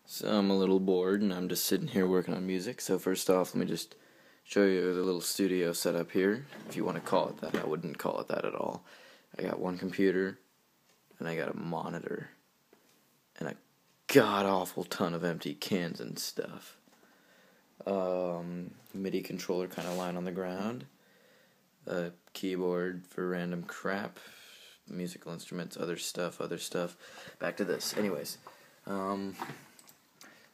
So I'm a little bored and I'm just sitting here working on music. So first off, let me just show you the little studio setup here. If you want to call it that, I wouldn't call it that at all. I got one computer and I got a monitor and a god-awful ton of empty cans and stuff. MIDI controller kind of lying on the ground. A keyboard for random crap. Musical instruments, other stuff. Back to this. Anyways.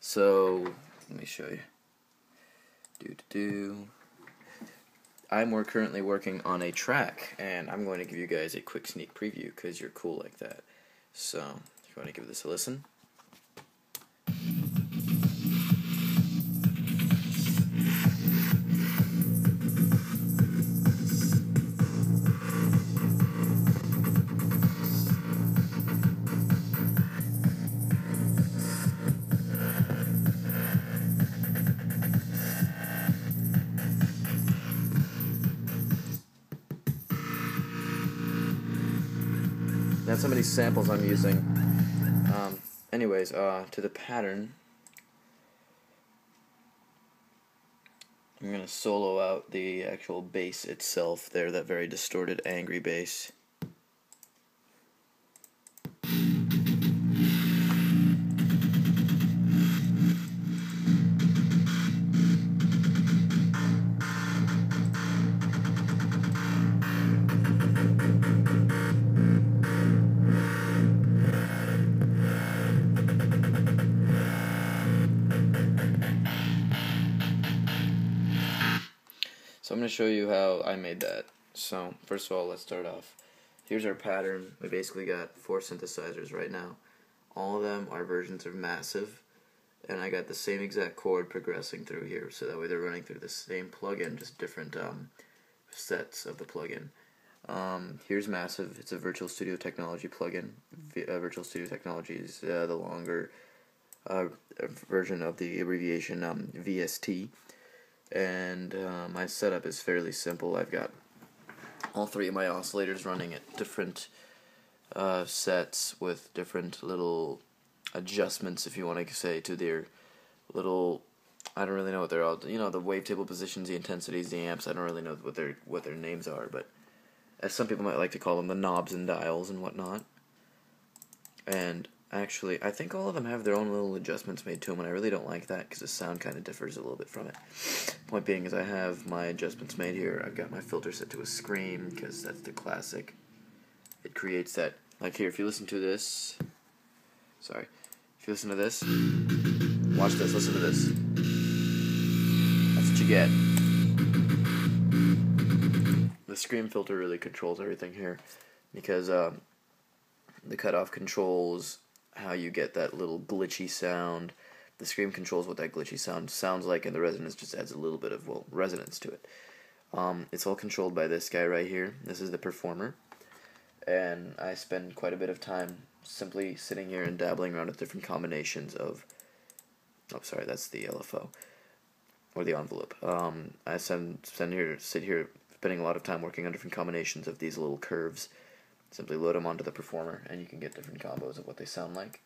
So, let me show you. I'm currently working on a track, and I'm going to give you guys a quick sneak preview, because you're cool like that. So, if you want to give this a listen. That's how many samples I'm using. Anyways, to the pattern, I'm going to solo out the actual bass itself there, that very distorted, angry bass. So I'm going to show you how I made that. So first of all, let's start off. Here's our pattern. We basically got 4 synthesizers right now. All of them are versions of Massive, and I got the same exact chord progressing through here, so that way they're running through the same plugin, just different sets of the plugin. Here's Massive. It's a Virtual Studio Technology plugin. Virtual Studio Technology is the longer version of the abbreviation VST. And my setup is fairly simple. I've got all 3 of my oscillators running at different sets with different little adjustments, if you want to say, to their little, I don't really know what they're all, the wavetable positions, the intensities, the amps. I don't really know what their names are, but as some people might like to call them, the knobs and dials and whatnot. And actually, I think all of them have their own little adjustments made to them, and I really don't like that because the sound kind of differs a little bit from it. Point being is I have my adjustments made here. I've got my filter set to a scream because that's the classic. It creates that, like here, if you listen to this, if you listen to this, watch this, listen to this. That's what you get. The scream filter really controls everything here because the cutoff controls how you get that little glitchy sound. The scream controls what that glitchy sound sounds like, and the resonance just adds a little bit of, resonance to it. It's all controlled by this guy right here. This is the performer, and I spend quite a bit of time simply sitting here and dabbling around with different combinations of, that's the LFO, or the envelope. I sit here spending a lot of time working on different combinations of these little curves. Simply load them onto the performer, and you can get different combos of what they sound like.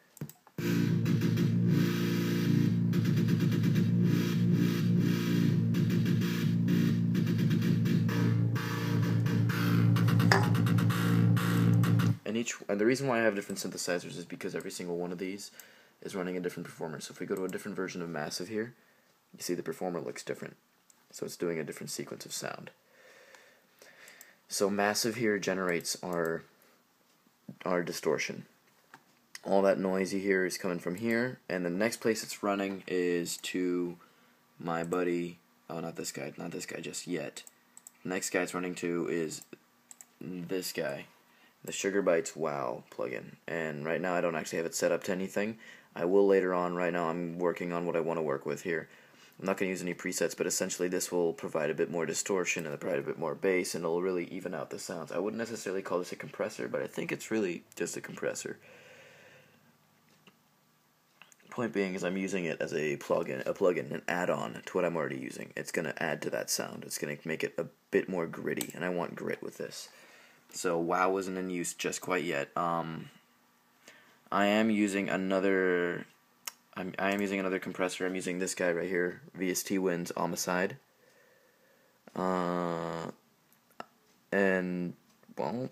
And the reason why I have different synthesizers is because every single one of these is running a different performer. So if we go to a different version of Massive here, you see the performer looks different. So it's doing a different sequence of sound. So Massive here generates our distortion. All that noise you hear is coming from here, and the next place it's running is to my buddy, not this guy just yet. The next guy it's running to is this guy, the Sugar Bytes Wow plugin, and right now I don't actually have it set up to anything. I will later on. Right now I'm working on what I want to work with here. I'm not going to use any presets, but essentially this will provide a bit more distortion and provide a bit more bass, and it'll really even out the sounds. I wouldn't necessarily call this a compressor, but I think it's really just a compressor. Point being is I'm using it as a plugin, an add-on to what I'm already using. It's going to add to that sound. It's going to make it a bit more gritty, and I want grit with this. So Wow isn't in use just quite yet. I am using another I am using another compressor. I'm using this guy right here, VST Winds Homicide. And, well,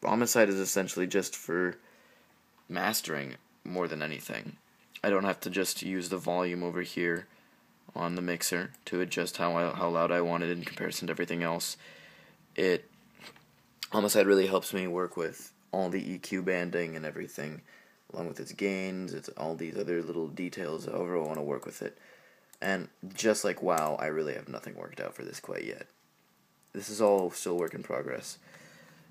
Homicide is essentially just for mastering more than anything. I don't have to just use the volume over here on the mixer to adjust how loud I want it in comparison to everything else. Homicide really helps me work with all the EQ banding and everything, along with its gains, it's all these other little details, however I want to work with it. And just like WoW, I really have nothing worked out for this quite yet. This is all still work in progress.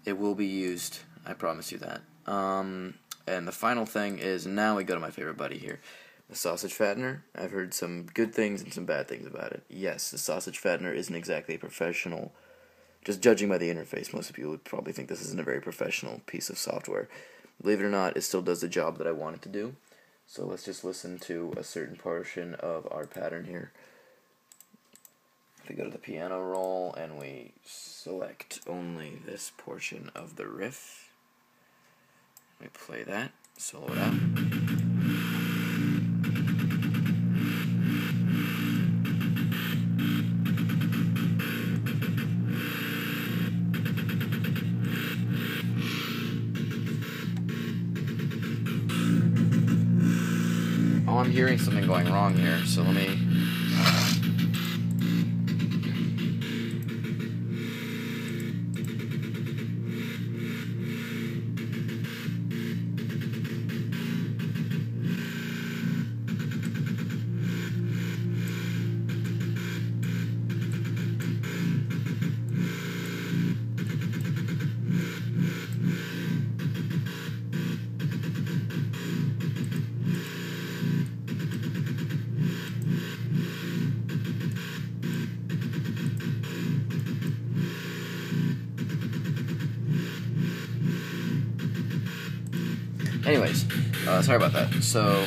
It will be used, I promise you that. And the final thing is, now we go to my favorite buddy here, the sausage fattener. I've heard some good things and some bad things about it. Yes, the sausage fattener isn't exactly a professional. Just judging by the interface, most people would probably think this isn't a very professional piece of software. Believe it or not, it still does the job that I want it to do. So let's just listen to a certain portion of our pattern here. We go to the piano roll and we select only this portion of the riff. We play that, solo it out. Oh, I'm hearing something going wrong here, so let me... Anyways, sorry about that. So,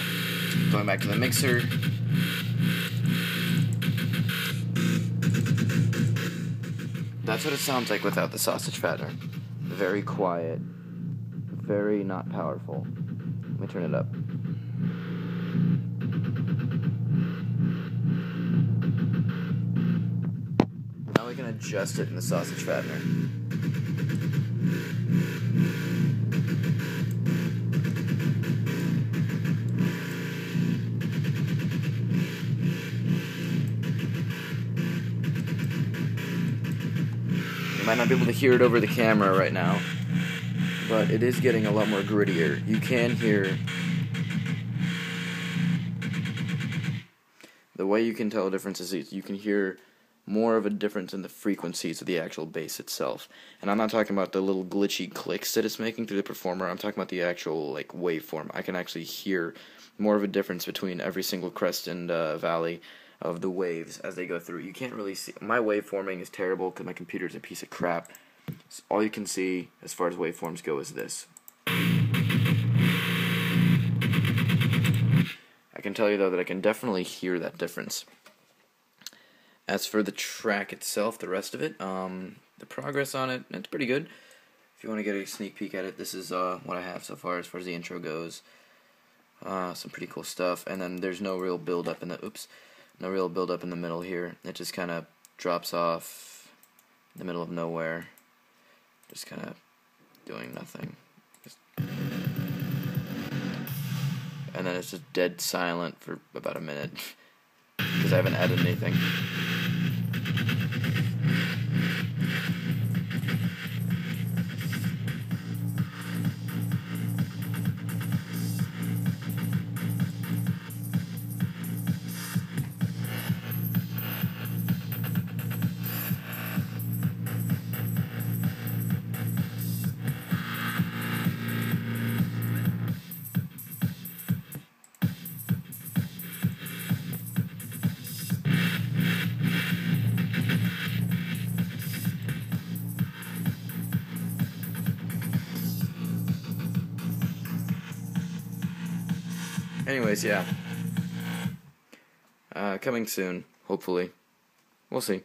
going back to the mixer. That's what it sounds like without the sausage fattener. Very quiet, very not powerful. Let me turn it up. Now we can adjust it in the sausage fattener. You might not be able to hear it over the camera right now, but it is getting a lot more grittier. You can hear... The way you can tell a difference is you can hear more of a difference in the frequencies of the actual bass itself. And I'm not talking about the little glitchy clicks that it's making through the performer. I'm talking about the actual like waveform. I can actually hear more of a difference between every single crest and valley of the waves as they go through. You can't really see. My waveforming is terrible because my computer's a piece of crap. So all you can see as far as waveforms go is this. I can tell you though that I can definitely hear that difference. As for the track itself, the rest of it, the progress on it, it's pretty good. If you want to get a sneak peek at it, this is what I have so far as the intro goes. Some pretty cool stuff, and then there's no real build up in the no real build up in the middle here. It just kind of drops off in the middle of nowhere, just kind of doing nothing. And then it's just dead silent for about a minute because I haven't added anything. Anyways, yeah. Coming soon, hopefully. We'll see.